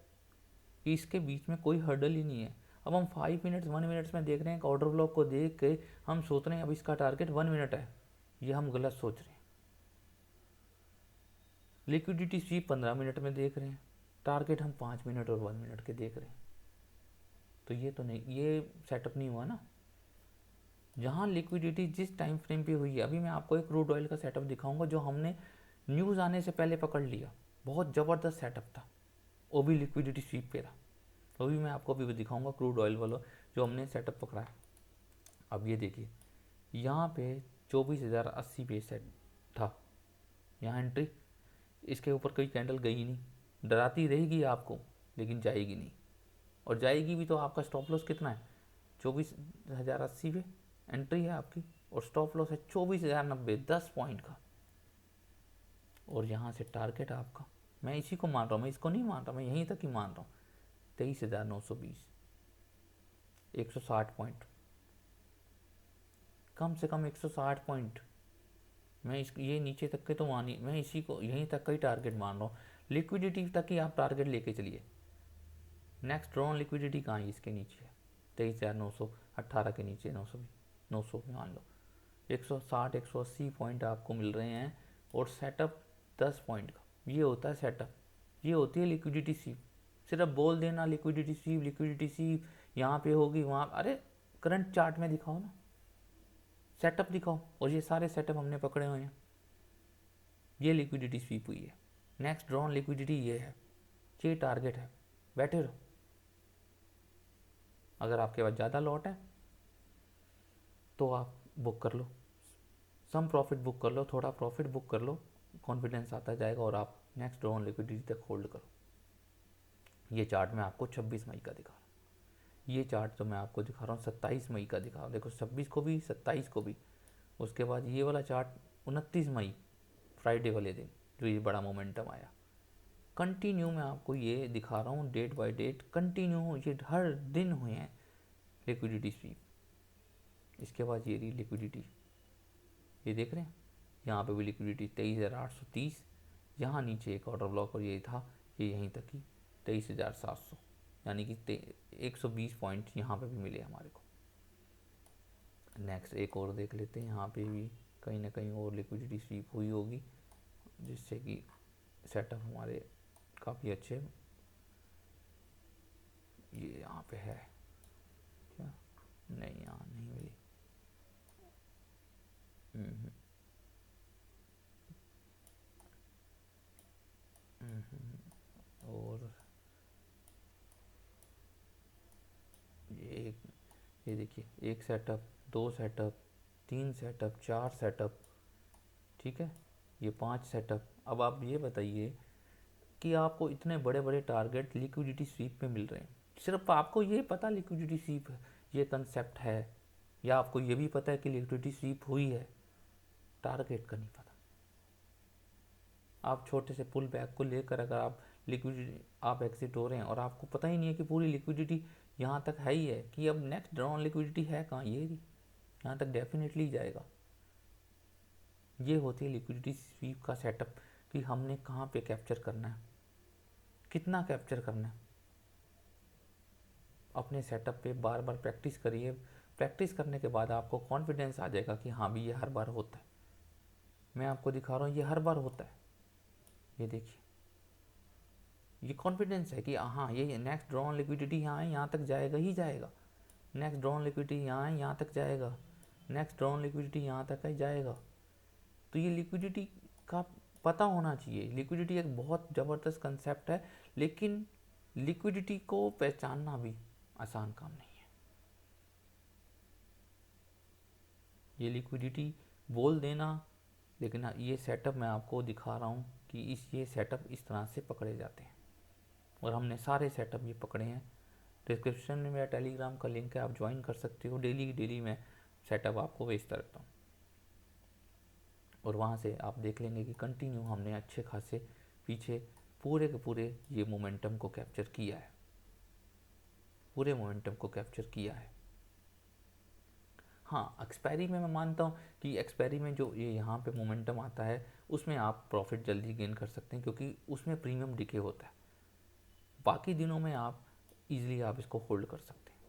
कि इसके बीच में कोई हर्डल ही नहीं है। अब हम 5 मिनट्स 1 मिनट्स में देख रहे हैं कि ऑर्डर ब्लॉक को देख के हम सोच रहे हैं अब इसका टारगेट 1 मिनट है, ये हम गलत सोच रहे हैं। लिक्विडिटी स्वीप 15 मिनट में देख रहे हैं, टारगेट हम 5 मिनट और 1 मिनट के देख रहे हैं, तो ये तो नहीं, ये सेटअप नहीं हुआ ना। जहाँ लिक्विडिटी जिस टाइम फ्रेम पे हुई है, अभी मैं आपको एक क्रूड ऑयल का सेटअप दिखाऊंगा जो हमने न्यूज़ आने से पहले पकड़ लिया, बहुत ज़बरदस्त सेटअप था, वो भी लिक्विडिटी स्वीप पे था, वो भी मैं आपको अभी दिखाऊंगा क्रूड ऑयल वाला जो हमने सेटअप पकड़ा है। अब ये देखिए यहाँ पे 24,080 पे सेट था, यहाँ एंट्री, इसके ऊपर कोई कैंडल गई नहीं, डराती रहेगी आपको लेकिन जाएगी नहीं, और जाएगी भी तो आपका स्टॉप लॉस कितना है, 24,080 पे एंट्री है आपकी, और स्टॉप लॉस है 24,090, 10 पॉइंट का। और यहाँ से टारगेट आपका, मैं इसी को मान रहा हूँ, मैं इसको नहीं मान रहा, मैं यहीं तक ही मान रहा हूँ, 23,920, 160 पॉइंट, कम से कम 160 पॉइंट। मैं इस ये नीचे तक के तो मानी, मैं इसी को यहीं तक का ही टारगेट मान रहा हूँ, लिक्विडिटी तक ही आप टारगेट लेके चलिए। नेक्स्ट ड्रॉन लिक्विडिटी कहाँ है, इसके नीचे है 23,918 के नीचे, 900 में मान लो 160 180 पॉइंट आपको मिल रहे हैं, और सेटअप 10 पॉइंट का, ये होता है सेटअप, ये होती है लिक्विडिटी स्वीप। सिर्फ बोल देना लिक्विडिटी स्वीप, लिक्विडिटी स्वीप यहाँ पे होगी वहाँ, अरे करंट चार्ट में दिखाओ ना, सेटअप दिखाओ, और ये सारे सेटअप हमने पकड़े हुए हैं, ये लिक्विडिटी स्वीप हुई है, नेक्स्ट ड्रॉन लिक्विडिटी ये है, ये टारगेट है, बैठे रहो। अगर आपके पास ज़्यादा लॉट है तो आप बुक कर लो, सम प्रॉफिट बुक कर लो, थोड़ा प्रॉफिट बुक कर लो, कॉन्फिडेंस आता जाएगा, और आप नेक्स्ट ड्रॉन लिक्विडिटी तक होल्ड करो। ये चार्ट मैं आपको 26 मई का दिखा रहा हूँ, ये चार्ट तो मैं आपको दिखा रहा हूँ 27 मई का दिखा रहा हूँ, देखो 26 को भी 27 को भी। उसके बाद ये वाला चार्ट 29 मई फ्राइडे वाले दिन जो ये बड़ा मोमेंटम आया, कंटिन्यू मैं आपको ये दिखा रहा हूँ डेट बाय डेट, कंटिन्यू ये हर दिन हुए हैं लिक्विडिटी स्वीप। इसके बाद ये रही लिक्विडिटी, ये देख रहे हैं यहाँ पे भी लिक्विडिटी 23,830, यहाँ नीचे एक ऑर्डर ब्लॉक और ये था, ये यहीं तक ही 23,700, यानी कि 120 पॉइंट यहाँ पे भी मिले हमारे को। नेक्स्ट एक और देख लेते हैं, यहाँ पे भी कहीं ना कहीं और लिक्विडिटी स्वीप हुई होगी जिससे कि सेटअप हमारे काफ़ी अच्छे, ये यहाँ पे है क्या, नहीं यहाँ नहीं मिली। हम्म, और ये ये देखिए, एक सेटअप, दो सेटअप, तीन सेटअप, चार सेटअप, ठीक है, ये पांच सेटअप। अब आप ये बताइए कि आपको इतने बड़े बड़े टारगेट लिक्विडिटी स्वीप में मिल रहे हैं, सिर्फ आपको ये पता लिक्विडिटी स्वीप ये कंसेप्ट है, या आपको ये भी पता है कि लिक्विडिटी स्वीप हुई है, टारगेट का नहीं पता। आप छोटे से पुल बैक को लेकर अगर आप लिक्विडिटी आप एग्जिट हो रहे हैं और आपको पता ही नहीं है कि पूरी लिक्विडिटी यहाँ तक है ही है, कि अब नेक्स्ट ड्रॉन लिक्विडिटी है कहाँ, ये रही, यहाँ तक डेफिनेटली जाएगा। ये होती है लिक्विडिटी स्वीप का सेटअप, कि हमने कहाँ पे कैप्चर करना है, कितना कैप्चर करना है। अपने सेटअप पे बार बार प्रैक्टिस करिए, प्रैक्टिस करने के बाद आपको कॉन्फिडेंस आ जाएगा कि हाँ भी ये हर बार होता है। मैं आपको दिखा रहा हूँ ये हर बार होता है, ये देखिए, ये कॉन्फिडेंस है कि हाँ ये नेक्स्ट ड्रॉन लिक्विडिटी यहाँ है, यहाँ तक जाएगा ही जाएगा, नेक्स्ट ड्रॉन लिक्विडिटी यहाँ है, यहाँ तक जाएगा, नेक्स्ट ड्रॉन लिक्विडिटी यहाँ तक ही जाएगा। तो ये लिक्विडिटी का पता होना चाहिए। लिक्विडिटी एक बहुत ज़बरदस्त कंसेप्ट है, लेकिन लिक्विडिटी को पहचानना भी आसान काम नहीं है। ये लिक्विडिटी बोल देना, लेकिन ये सेटअप मैं आपको दिखा रहा हूँ कि ये सेटअप इस तरह से पकड़े जाते हैं, और हमने सारे सेटअप ये पकड़े हैं। डिस्क्रिप्शन में मेरा टेलीग्राम का लिंक है, आप ज्वाइन कर सकते हो। डेली मैं सेटअप आपको भेजता रहता हूँ, और वहाँ से आप देख लेंगे कि कंटिन्यू हमने अच्छे खासे पीछे पूरे के पूरे ये मोमेंटम को कैप्चर किया है, पूरे मोमेंटम को कैप्चर किया है। हाँ, एक्सपायरी में मैं मानता हूँ कि एक्सपायरी में जो ये यहाँ पे मोमेंटम आता है उसमें आप प्रॉफिट जल्दी गेन कर सकते हैं, क्योंकि उसमें प्रीमियम डिके होता है। बाकी दिनों में आप इजीली आप इसको होल्ड कर सकते हैं,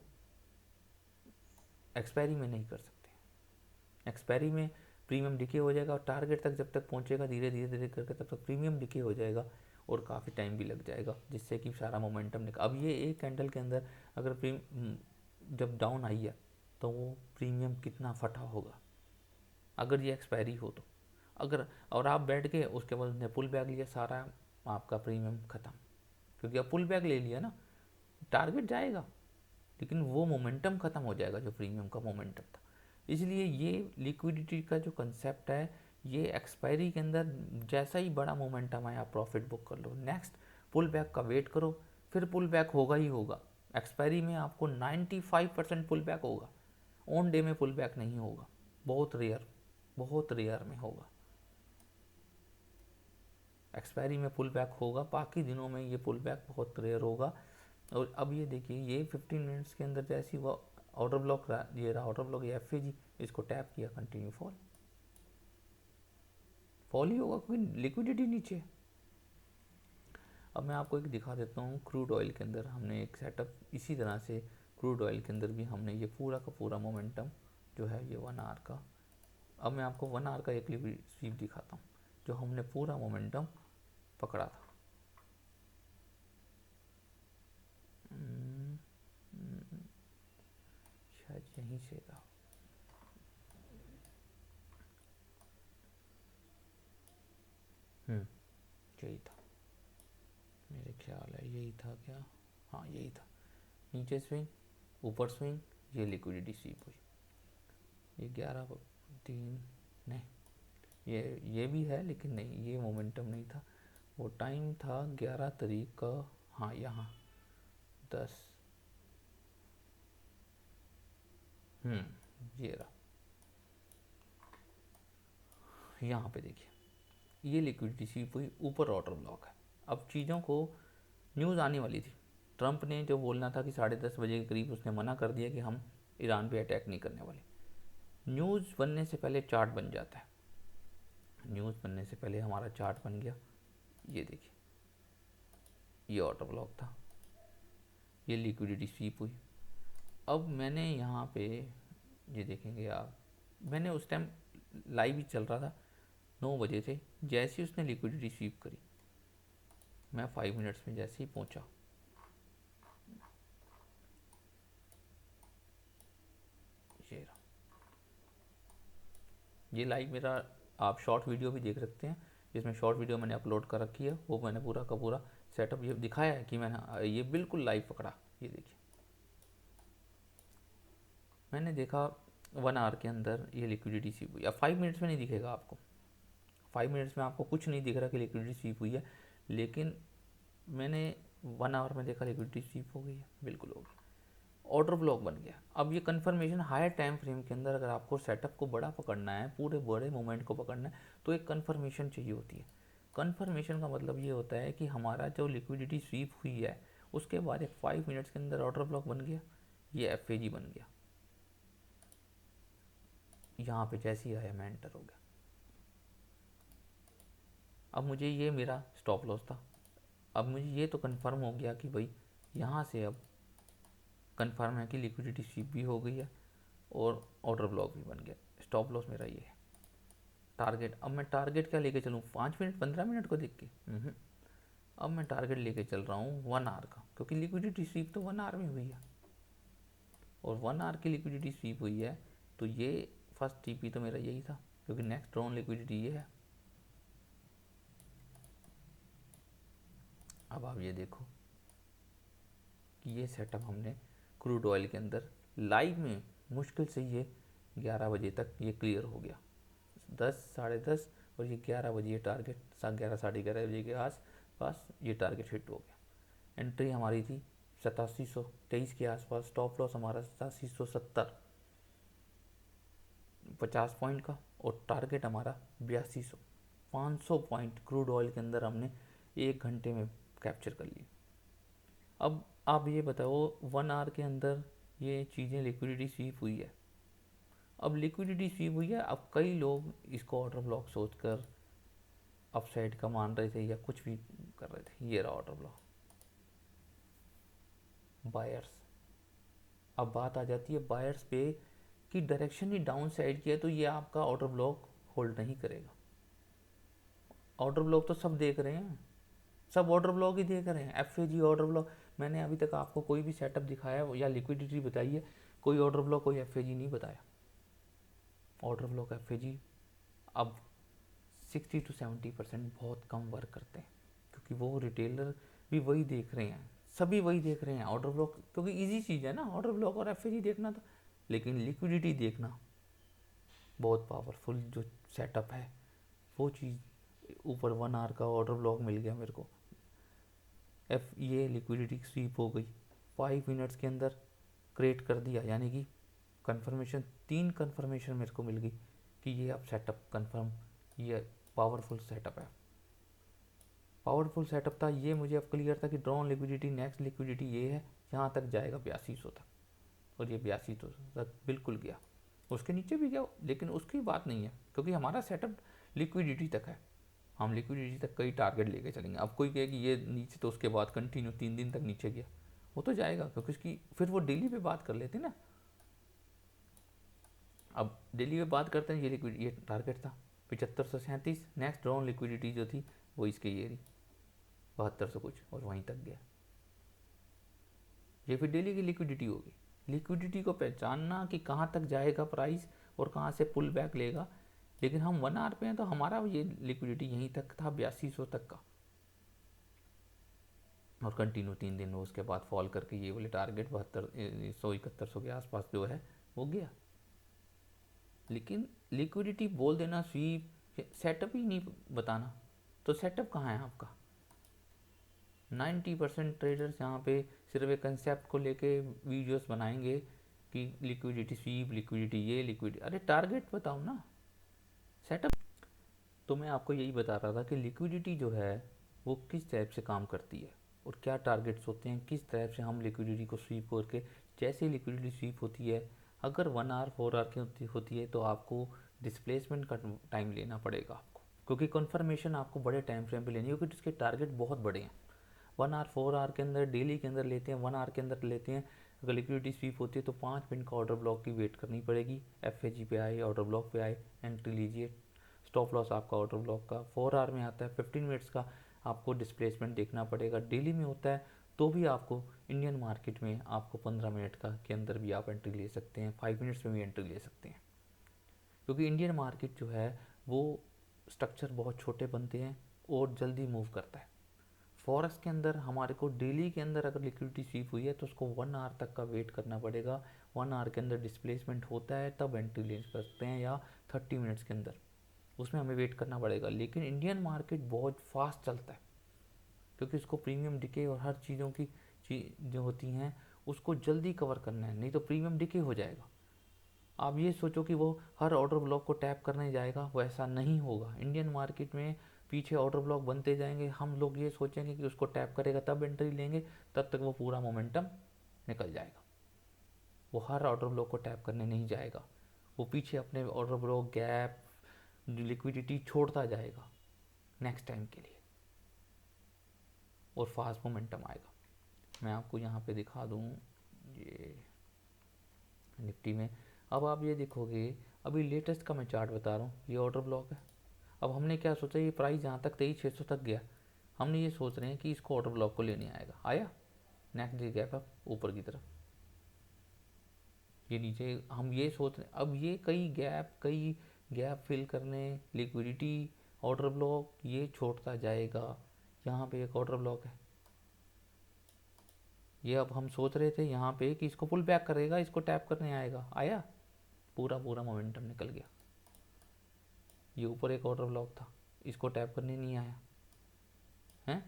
एक्सपायरी में नहीं कर सकते। एक्सपायरी में प्रीमियम डिके हो जाएगा, और टारगेट तक जब तक पहुँचेगा धीरे धीरे धीरे करके तब तक प्रीमियम डिके हो जाएगा, और काफ़ी टाइम भी लग जाएगा, जिससे कि सारा मोमेंटम निकल। अब ये एक कैंडल के अंदर अगर जब डाउन आई है तो वो प्रीमियम कितना फटा होगा अगर ये एक्सपायरी हो तो। अगर और आप बैठ के उसके बाद उसने पुल बैक लिया, सारा आपका प्रीमियम ख़त्म, क्योंकि अब पुल बैक ले लिया ना, टारगेट जाएगा लेकिन वो मोमेंटम ख़त्म हो जाएगा जो प्रीमियम का मोमेंटम था। इसलिए ये लिक्विडिटी का जो कंसेप्ट है, ये एक्सपायरी के अंदर जैसा ही बड़ा मोमेंटम आया आप प्रॉफिट बुक कर लो, नेक्स्ट पुल बैक का वेट करो, फिर पुल बैक होगा ही होगा। एक्सपायरी में आपको 95% पुल बैक होगा, ऑन डे में पुल बैक नहीं होगा, बहुत रेयर में होगा। एक्सपायरी में पुल बैक होगा, बाकी दिनों में ये पुल बैक बहुत रेयर होगा। और अब ये देखिए, ये 15 मिनट्स के अंदर जैसी वो ऑर्डर ब्लॉक रहा, ये रहा ऑर्डर ब्लॉक, ये FAG, इसको टैप किया, कंटिन्यू फॉल ही होगा क्योंकि लिक्विडिटी नीचे। अब मैं आपको एक दिखा देता हूँ, क्रूड ऑयल के अंदर हमने एक सेटअप इसी तरह से, क्रूड ऑयल के अंदर भी हमने ये पूरा का पूरा मोमेंटम जो है ये 1 आवर का। अब मैं आपको 1 आवर का एक स्वीप दिखाता हूँ जो हमने पूरा मोमेंटम पकड़ा था। शायद यहीं से था, यही था, मेरे ख्याल है यही था क्या, हाँ यही था। नीचे स्विंग, ऊपर स्विंग, ये लिक्विडिटी स्वीप हुई। ये 11-3 नहीं, ये भी है लेकिन नहीं, ये मोमेंटम नहीं था। वो टाइम था 11 तारीख का, हाँ यहाँ 10, ये रहा, यहाँ पे देखिए ये लिक्विडिटी स्वीप हुई, ऊपर ऑर्डर ब्लॉक है। अब चीज़ों को न्यूज़ आने वाली थी, ट्रंप ने जो बोलना था कि 10:30 बजे के करीब उसने मना कर दिया कि हम ईरान पे अटैक नहीं करने वाले। न्यूज़ बनने से पहले चार्ट बन जाता है, न्यूज़ बनने से पहले हमारा चार्ट बन गया। ये देखिए, ये ऑर्डर ब्लॉक था, ये लिक्विडिटी स्वीप हुई। अब मैंने यहाँ पे ये देखेंगे आप, मैंने उस टाइम लाइव ही चल रहा था, 9 बजे थे, जैसे ही उसने लिक्विडिटी स्वीप करी, मैं 5 मिनट्स में जैसे ही पहुँचा, ये लाइव मेरा आप शॉर्ट वीडियो भी देख सकते हैं, जिसमें शॉर्ट वीडियो मैंने अपलोड कर रखी है, वो मैंने पूरा का पूरा सेटअप ये दिखाया है कि मैंने ये बिल्कुल लाइव पकड़ा। ये देखिए, मैंने देखा 1 आवर के अंदर ये लिक्विडिटी स्वीप हुई। अब 5 मिनट्स में नहीं दिखेगा आपको, 5 मिनट्स में आपको कुछ नहीं दिख रहा कि लिक्विडिटी स्वीप हुई है, लेकिन मैंने 1 आवर में देखा लिक्विडिटी स्वीप हो गई है, बिल्कुल हो गई, ऑर्डर ब्लॉक बन गया। अब ये कन्फर्मेशन हायर टाइम फ्रेम के अंदर अगर आपको सेटअप को बड़ा पकड़ना है, पूरे बड़े मोमेंट को पकड़ना है, तो एक कन्फर्मेशन चाहिए होती है। कन्फर्मेशन का मतलब ये होता है कि हमारा जो लिक्विडिटी स्वीप हुई है उसके बाद एक 5 मिनट्स के अंदर ऑर्डर ब्लॉक बन गया, ये एफ बन गया। यहाँ पे जैसे ही आया मैं एंटर हो गया। अब मुझे ये मेरा स्टॉप लॉस था, अब मुझे ये तो कंफर्म हो गया कि भाई यहाँ से अब कंफर्म है कि लिक्विडिटी स्वीप भी हो गई है और ऑर्डर ब्लॉक भी बन गया। स्टॉप लॉस मेरा ये है। टारगेट, अब मैं टारगेट क्या लेके चलूँ, 5 मिनट 15 मिनट को देख के? अब मैं टारगेट लेके चल रहा हूँ 1 आवर का, क्योंकि लिक्विडिटी स्वीप तो 1 आवर में हुई है और 1 आवर की लिक्विडिटी स्वीप हुई है, तो ये फर्स्ट टीपी तो मेरा यही था, क्योंकि नेक्स्ट ड्रॉन लिक्विडिटी ये है। अब आप ये देखो कि ये सेटअप हमने क्रूड ऑयल के अंदर लाइव में मुश्किल से ये 11 बजे तक ये क्लियर हो गया, 10 साढ़े 10, और ये 11 बजे ये टारगेट 11 साढ़े 11 बजे के आस पास ये टारगेट हिट हो गया। एंट्री हमारी थी 8723 के आसपास, स्टॉप लॉस हमारा 8770, 50 पॉइंट का, और टारगेट हमारा 8200। 500 पॉइंट क्रूड ऑयल के अंदर हमने 1 घंटे में कैप्चर कर ली। अब आप ये बताओ 1 आवर के अंदर ये चीज़ें लिक्विडिटी स्वीप हुई है। अब लिक्विडिटी स्वीप हुई है, अब कई लोग इसको ऑर्डर ब्लॉक सोचकर अपसाइड का मान रहे थे या कुछ भी कर रहे थे। ये रहा ऑर्डर ब्लॉक, बायर्स। अब बात आ जाती है बायर्स पे कि डायरेक्शन ही डाउन साइड की है, तो ये आपका ऑर्डर ब्लॉक होल्ड नहीं करेगा। ऑर्डर ब्लॉक तो सब देख रहे हैं, सब ऑर्डर ब्लॉक ही देख रहे हैं, एफ ऑर्डर ब्लॉक। मैंने अभी तक आपको कोई भी सेटअप दिखाया या लिक्विडिटी बताई है, कोई ऑर्डर ब्लॉक कोई एफ नहीं बताया। ऑर्डर ब्लॉक एफ अब 60 to 70% बहुत कम वर्क करते हैं, क्योंकि वो रिटेलर भी वही देख रहे हैं, सभी वही देख रहे हैं ऑर्डर ब्लॉक, क्योंकि इजी चीज़ है ना ऑर्डर ब्लॉक और एफ देखना तो। लेकिन लिक्विडिटी देखना बहुत पावरफुल जो सेटअप है, वो चीज़ ऊपर 1 आवर का ऑर्डर ब्लॉक मिल गया मेरे को, ये लिक्विडिटी स्वीप हो गई 5 मिनट्स के अंदर, क्रिएट कर दिया, यानी कि कंफर्मेशन 3 कंफर्मेशन मेरे को मिल गई कि ये अब सेटअप कंफर्म, ये पावरफुल सेटअप है। पावरफुल सेटअप था ये, मुझे अब क्लियर था कि ड्रॉन लिक्विडिटी नेक्स्ट लिक्विडिटी ये है, यहाँ तक जाएगा 8200 तक, और ये 8200 तक बिल्कुल गया, उसके नीचे भी गया, लेकिन उसकी बात नहीं है, क्योंकि हमारा सेटअप लिक्विडिटी तक है, हम लिक्विडिटी तक कई टारगेट लेके चलेंगे। अब कोई कहे कि ये नीचे, तो उसके बाद कंटिन्यू 3 दिन तक नीचे गया, वो तो जाएगा, क्योंकि उसकी फिर वो डेली पे बात कर लेते ना। अब डेली पे बात करते हैं, ये टारगेट था 7537, नेक्स्ट ड्रॉन लिक्विडिटी जो थी वो इसके ये रही 7200 कुछ, और वहीं तक गया। ये फिर डेली की लिक्विडिटी होगी। लिक्विडिटी को पहचानना कि कहाँ तक जाएगा प्राइस और कहाँ से पुल बैक लेगा, लेकिन हम 1 आवर पे हैं, तो हमारा ये लिक्विडिटी यहीं तक था 8200 तक का, और कंटिन्यू 3 दिन उसके बाद फॉल करके ये वाले टारगेट 7100 के आसपास जो है वो गया। लेकिन लिक्विडिटी बोल देना, स्वीप, सेटअप ही नहीं बताना, तो सेटअप कहाँ है आपका? 90% ट्रेडर्स यहाँ पे सिर्फ एक कंसेप्ट को लेके वीडियोस बनाएंगे कि लिक्विडिटी स्वीप, लिक्विडिटी ये, लिक्विडिटी, अरे टारगेट बताओ ना, सेटअप। तो मैं आपको यही बता रहा था कि लिक्विडिटी जो है वो किस टाइप से काम करती है और क्या टारगेट्स होते हैं, किस टाइप से हम लिक्विडिटी को स्वीप करके, जैसे लिक्विडिटी स्वीप होती है, अगर 1 आवर 4 आवर की होती है तो आपको डिस्प्लेसमेंट का टाइम लेना पड़ेगा आपको, क्योंकि कन्फर्मेशन आपको बड़े टाइम फ्रेम पे लेनी है, क्योंकि उसके टारगेट बहुत बड़े हैं। 1 आवर 4 आवर के अंदर, डेली के अंदर लेते हैं, 1 आवर के अंदर लेते हैं। अगर लिक्विडिटी स्वीप होती है तो 5 मिनट का ऑर्डर ब्लॉक की वेट करनी पड़ेगी, एफ पे आए, ऑर्डर ब्लॉक पे आए, एंट्री लीजिए। स्टॉप लॉस आपका ऑर्डर ब्लॉक का 4 आवर में आता है, 15 मिनट्स का आपको डिस्प्लेसमेंट देखना पड़ेगा। डेली में होता है तो भी आपको इंडियन मार्केट में आपको 15 मिनट का के अंदर भी आप एंट्री ले सकते हैं, 5 मिनट्स में भी एंट्री ले सकते हैं। क्योंकि इंडियन मार्केट जो है वो स्ट्रक्चर बहुत छोटे बनते हैं और जल्दी मूव करता है। फॉरेक्स के अंदर हमारे को डेली के अंदर अगर लिक्विडिटी स्वीप हुई है तो उसको 1 आवर तक का वेट करना पड़ेगा। 1 आवर के अंदर डिस्प्लेसमेंट होता है तब एंट्री ले सकते हैं, या 30 मिनट्स के अंदर, उसमें हमें वेट करना पड़ेगा। लेकिन इंडियन मार्केट बहुत फास्ट चलता है क्योंकि उसको प्रीमियम डिके और हर चीज़ों की चीज जो होती हैं उसको जल्दी कवर करना है, नहीं तो प्रीमियम डिके हो जाएगा। आप ये सोचो कि वो हर ऑर्डर ब्लॉक को टैप करने जाएगा, वो ऐसा नहीं होगा। इंडियन मार्केट में पीछे ऑर्डर ब्लॉक बनते जाएंगे, हम लोग ये सोचेंगे कि उसको टैप करेगा तब एंट्री लेंगे, तब तक वो पूरा मोमेंटम निकल जाएगा। वो हर ऑर्डर ब्लॉक को टैप करने नहीं जाएगा, वो पीछे अपने ऑर्डर ब्लॉक गैप लिक्विडिटी छोड़ता जाएगा नेक्स्ट टाइम के लिए, और फास्ट मोमेंटम आएगा। मैं आपको यहाँ पे दिखा दूँ ये निफ्टी में। अब आप ये देखोगे, अभी लेटेस्ट का मैं चार्ट बता रहा हूँ, ये ऑर्डर ब्लॉक है। अब हमने क्या सोचा, ये प्राइस जहाँ तक 23,600 तक गया, हमने ये सोच रहे हैं कि इसको ऑर्डर ब्लॉक को लेने आएगा, आया नेक्स्ट डे गैप अप ऊपर की तरफ, ये नीचे हम ये सोच रहे हैं। अब ये कई गैप फिल करने, लिक्विडिटी, ऑर्डर ब्लॉक ये छोड़ता जाएगा। यहाँ पे एक ऑर्डर ब्लॉक है, ये अब हम सोच रहे थे यहाँ पे कि इसको पुल बैक करेगा, इसको टैप करने आएगा, आया पूरा मोमेंटम निकल गया। ये ऊपर एक ऑर्डर ब्लॉक था, इसको टैप करने नहीं आया है।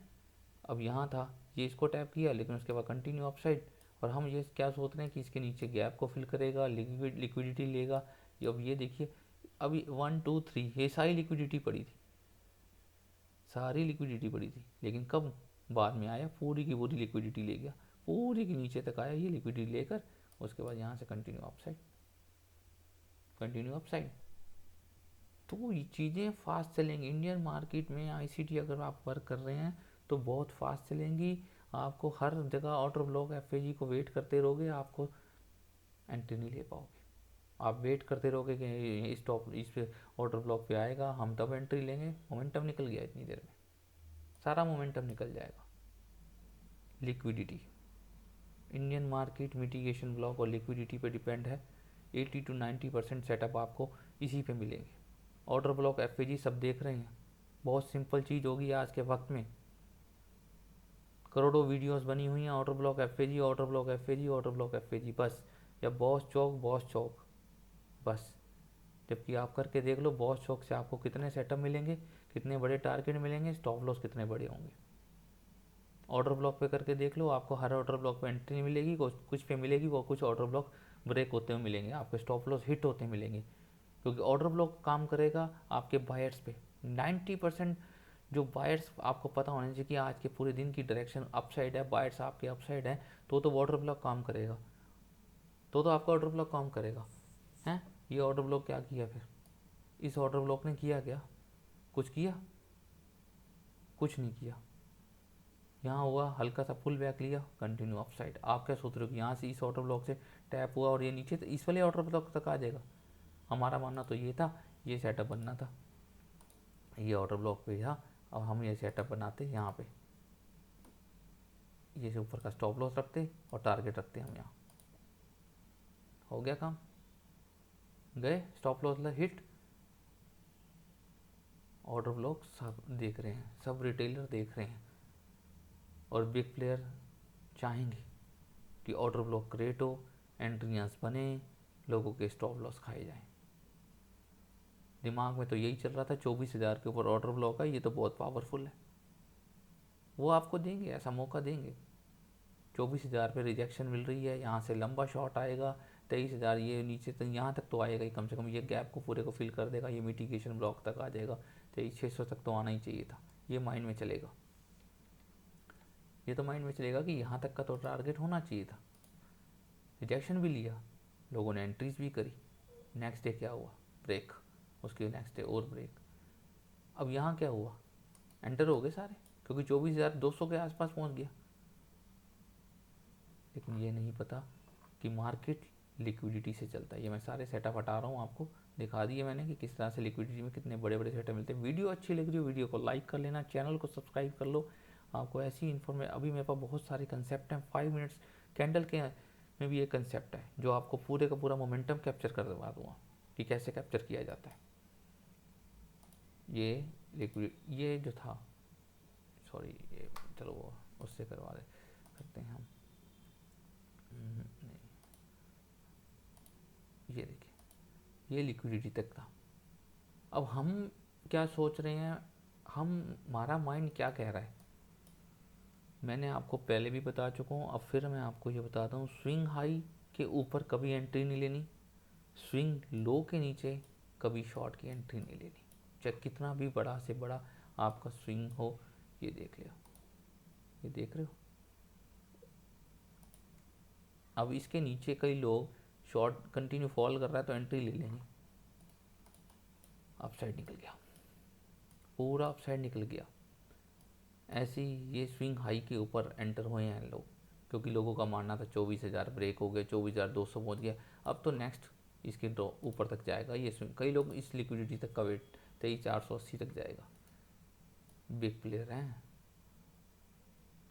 अब यहाँ था, ये इसको टैप किया लेकिन उसके बाद कंटिन्यू अपसाइड, और हम ये क्या सोच रहे हैं कि इसके नीचे गैप को फिल करेगा, लिक्विडिटी लेगा। अब ये देखिए, अभी 1 2 3 ये सारी लिक्विडिटी पड़ी थी, सारी लिक्विडिटी पड़ी थी, लेकिन कब बाद में आया, पूरी की पूरी लिक्विडिटी ले गया, पूरी के नीचे तक आया ये लिक्विडिटी लेकर, उसके बाद यहाँ से कंटिन्यू अपसाइड, कंटिन्यू अपसाइड। तो ये चीज़ें फास्ट चलेंगी इंडियन मार्केट में। आईसीटी अगर आप वर्क कर रहे हैं तो बहुत फास्ट चलेंगी, आपको हर जगह ऑर्डर ब्लॉक एफएजी को वेट करते रहोगे, आपको एंट्री नहीं ले पाओगे। आप वेट करते रहोगे कि स्टॉप इस पे ऑर्डर ब्लॉक पे आएगा, हम तब एंट्री लेंगे, मोमेंटम निकल गया, इतनी देर में सारा मोमेंटम निकल जाएगा। Liquidity, Indian market mitigation block और लिक्विडिटी पे डिपेंड है। 80 to 90% सेटअप आपको इसी पे मिलेंगे। ऑर्डर ब्लॉक एफएजी सब देख रहे हैं, बहुत सिंपल चीज़ होगी आज के वक्त में। करोड़ों वीडियोस बनी हुई हैं order block FAG, order block FAG, order block FAG, बस, या बॉस चौक बस। जबकि आप करके देख लो बॉस चौक से आपको कितने सेटअप मिलेंगे, कितने बड़े टारगेट मिलेंगे, स्टॉप लॉस कितने बड़े होंगे। ऑर्डर ब्लॉक पे करके देख लो, आपको हर ऑर्डर ब्लॉक पे एंट्री नहीं मिलेगी, कुछ पे मिलेगी, वो कुछ ऑर्डर ब्लॉक ब्रेक होते हुए मिलेंगे, आपके स्टॉप लॉस हिट होते मिलेंगे। क्योंकि ऑर्डर ब्लॉक काम करेगा आपके बायर्स पे। 90% जो बायर्स आपको पता होना चाहिए कि आज के पूरे दिन की डायरेक्शन अपसाइड है, बायर्स आपके अपसाइड है, तो ऑर्डर ब्लॉक काम करेगा, तो आपका ऑर्डर ब्लॉक काम करेगा हैं। ये ऑर्डर ब्लॉक क्या किया फिर, इस ऑर्डर ब्लॉक ने किया क्या, कुछ किया, कुछ नहीं किया। यहाँ हुआ हल्का सा पुल बैक लिया, कंटिन्यू अपसाइड। आप क्या सोच रहे हो कि यहाँ से इस ऑर्डर ब्लॉक से टैप हुआ और ये नीचे इस वाले ऑर्डर ब्लॉक तक आ जाएगा। हमारा मानना तो ये था, ये सेटअप बनना था, ये ऑर्डर ब्लॉक पे था, अब हम ये सेटअप बनाते यहाँ पे, ये से ऊपर का स्टॉप लॉस रखते और टारगेट रखते हम यहाँ, हो गया काम, गए stop loss hit. Order block सब देख रहे हैं, सब रिटेलर देख रहे हैं, और बिग प्लेयर चाहेंगे कि ऑर्डर ब्लॉक क्रिएट हो, एंट्रियास बने, लोगों के स्टॉप लॉस खाए जाएं। दिमाग में तो यही चल रहा था, 24,000 के ऊपर ऑर्डर ब्लॉक है, ये तो बहुत पावरफुल है, वो आपको देंगे, ऐसा मौका देंगे। 24,000 पे रिजेक्शन मिल रही है, यहाँ से लंबा शॉट आएगा, 23,000 ये नीचे तक, यहाँ तक तो आएगा ही, कम से कम ये गैप को पूरे को फिल कर देगा, ये मिटिगेशन ब्लॉक तक आ जाएगा, 23,600 तक तो आना ही चाहिए था। ये माइंड में चलेगा, ये तो माइंड में चलेगा कि यहाँ तक का तो टारगेट होना चाहिए था। रिजेक्शन भी लिया, लोगों ने एंट्रीज भी करी, नेक्स्ट डे क्या हुआ, ब्रेक, उसके नेक्स्ट डे और ब्रेक। अब यहाँ क्या हुआ, एंटर हो गए सारे, क्योंकि 24,200 के आसपास पहुँच गया। लेकिन ये नहीं पता कि मार्केट लिक्विडिटी से चलता है। ये मैं सारे सेटअप हटा रहा हूँ, आपको दिखा दिए मैंने कि किस तरह से लिक्विडिटी में कितने बड़े बड़े सेटअप मिलते हैं। वीडियो अच्छी लग रही हो, वीडियो को लाइक कर लेना, चैनल को सब्सक्राइब कर लो, आपको ऐसी इन्फॉर्मेशन। अभी मेरे पास बहुत सारे कंसेप्ट हैं, 5 मिनट्स कैंडल के में भी एक कंसेप्ट है जो आपको पूरे का पूरा मोमेंटम कैप्चर कर दवा दूँगा। कि कैसे कैप्चर किया जाता है। ये लिक्विड, ये जो था, सॉरी ये चलो वो उससे करवा दे करते हैं हम। नहीं, ये देखिए ये लिक्विडिटी तक था। अब हम क्या सोच रहे हैं, हमारा माइंड क्या कह रहा है, मैंने आपको पहले भी बता चुका हूँ, अब फिर मैं आपको ये बताता हूँ, स्विंग हाई के ऊपर कभी एंट्री नहीं लेनी, स्विंग लो के नीचे कभी शॉर्ट की एंट्री नहीं लेनी, चाहे कितना भी बड़ा से बड़ा आपका स्विंग हो। ये देख लिया, ये देख रहे हो। अब इसके नीचे कई लोग शॉर्ट कंटिन्यू फॉल कर रहा है तो एंट्री ले लेंगे, अपसाइड निकल गया, पूरा अपसाइड निकल गया। ऐसे ही ये स्विंग हाई के ऊपर एंटर हुए हैं लोग, क्योंकि लोगों का मानना था 24,000 ब्रेक हो गए, 24,200 पहुँच गया, अब तो नेक्स्ट इसके ऊपर तक जाएगा ये स्विंग। कई लोग इस लिक्विडिटी तक का वेट 23,480 तक जाएगा। बिग प्लेयर हैं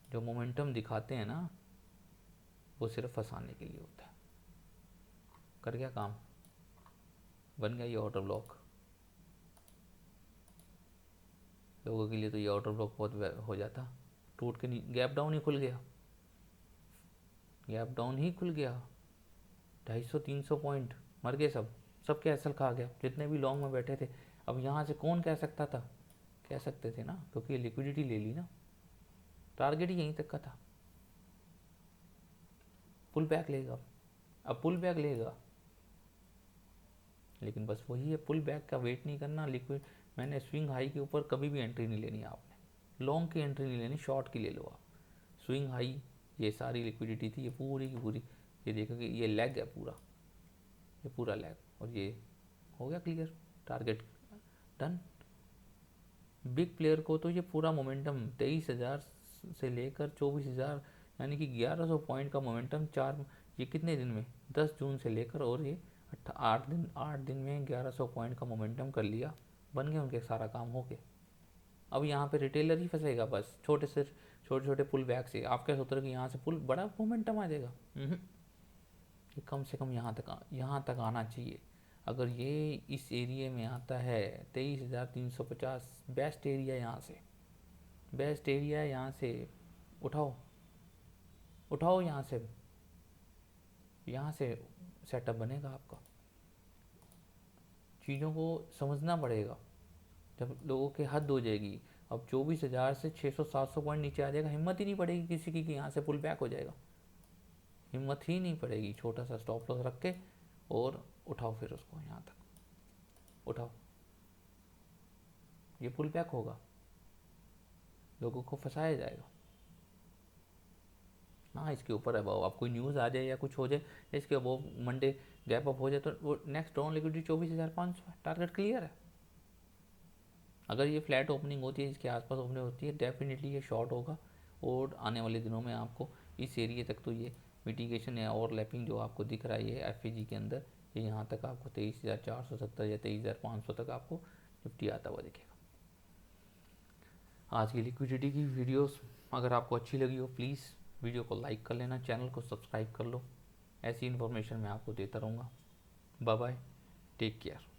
जो मोमेंटम दिखाते हैं ना, वो सिर्फ फंसाने के लिए होता है। कर गया काम, बन गया ये ऑर्डर ब्लॉक। लोगों के लिए तो ये ऑर्डर ब्लॉक बहुत हो जाता, टूट के गैप डाउन ही खुल गया, गैप डाउन ही खुल गया, 250-300 पॉइंट मर गए सब, सब कैसल खा गया जितने भी लॉन्ग में बैठे थे। अब यहाँ से कौन कह सकता था, कह सकते थे ना, क्योंकि लिक्विडिटी ले ली ना, टारगेट ही यहीं तक का था। पुल बैक लेगा, अब पुल बैक लेगा, लेकिन बस वही है, पुल बैक का वेट नहीं करना। लिक्विड मैंने स्विंग हाई के ऊपर कभी भी एंट्री नहीं लेनी आपने, लॉन्ग की एंट्री नहीं लेनी, शॉर्ट की ले लो आप। स्विंग हाई ये सारी लिक्विडिटी थी, ये पूरी की पूरी, ये देखोगे ये लेग है पूरा, ये पूरा लेग, और ये हो गया clear, target done. Big player को तो ये पूरा मोमेंटम 23,000 से लेकर 24,000, यानी कि 1100 पॉइंट का मोमेंटम ये कितने दिन में, 10 जून से लेकर, और ये 8 दिन में 1100 पॉइंट का मोमेंटम कर लिया, बन गए उनके सारा काम हो गया। अब यहाँ पे रिटेलर ही फंसेगा बस, छोटे छोटे पुल बैक से। आप क्या सोच रहे हो कि यहाँ से पुल बड़ा मोमेंटम आ जाएगा, ये कम से कम यहाँ तक आना चाहिए। अगर ये इस एरिया में आता है 23,350, बेस्ट एरिया, यहाँ से बेस्ट एरिया है, यहाँ से उठाओ उठाओ, यहाँ से सेटअप बनेगा आपका। चीज़ों को समझना पड़ेगा, जब लोगों की हद हो जाएगी। अब 24,000 से 600-700 पॉइंट नीचे आ जाएगा, हिम्मत ही नहीं पड़ेगी किसी की कि यहाँ से पुल बैक हो जाएगा, हिम्मत ही नहीं पड़ेगी। छोटा सा स्टॉप लॉस रख के और उठाओ, फिर उसको यहाँ तक उठाओ, ये पुल बैक होगा, लोगों को फंसाया जाएगा। हाँ, इसके ऊपर अब कोई न्यूज़ आ जाए या कुछ हो जाए, इसके अब मंडे गैप अप हो जाए, तो वो नेक्स्ट डाउन लिक्विडिटी 24,500 है, टारगेट क्लियर है। अगर ये फ्लैट ओपनिंग होती है, इसके आसपास ओपनिंग होती है, डेफिनेटली ये शॉर्ट होगा, और आने वाले दिनों में आपको इस एरिया तक तो ये मिटिगेशन या ओवरलैपिंग जो आपको दिख रहा है ये एफ के अंदर, ये यहाँ तक आपको 23,470 या 23,500 तक आपको निफ्टी आता हुआ दिखेगा। आज की लिक्विडिटी की वीडियोस अगर आपको अच्छी लगी हो, प्लीज़ वीडियो को लाइक कर लेना, चैनल को सब्सक्राइब कर लो, ऐसी इन्फॉर्मेशन मैं आपको देता रहूँगा। Bye bye, take care.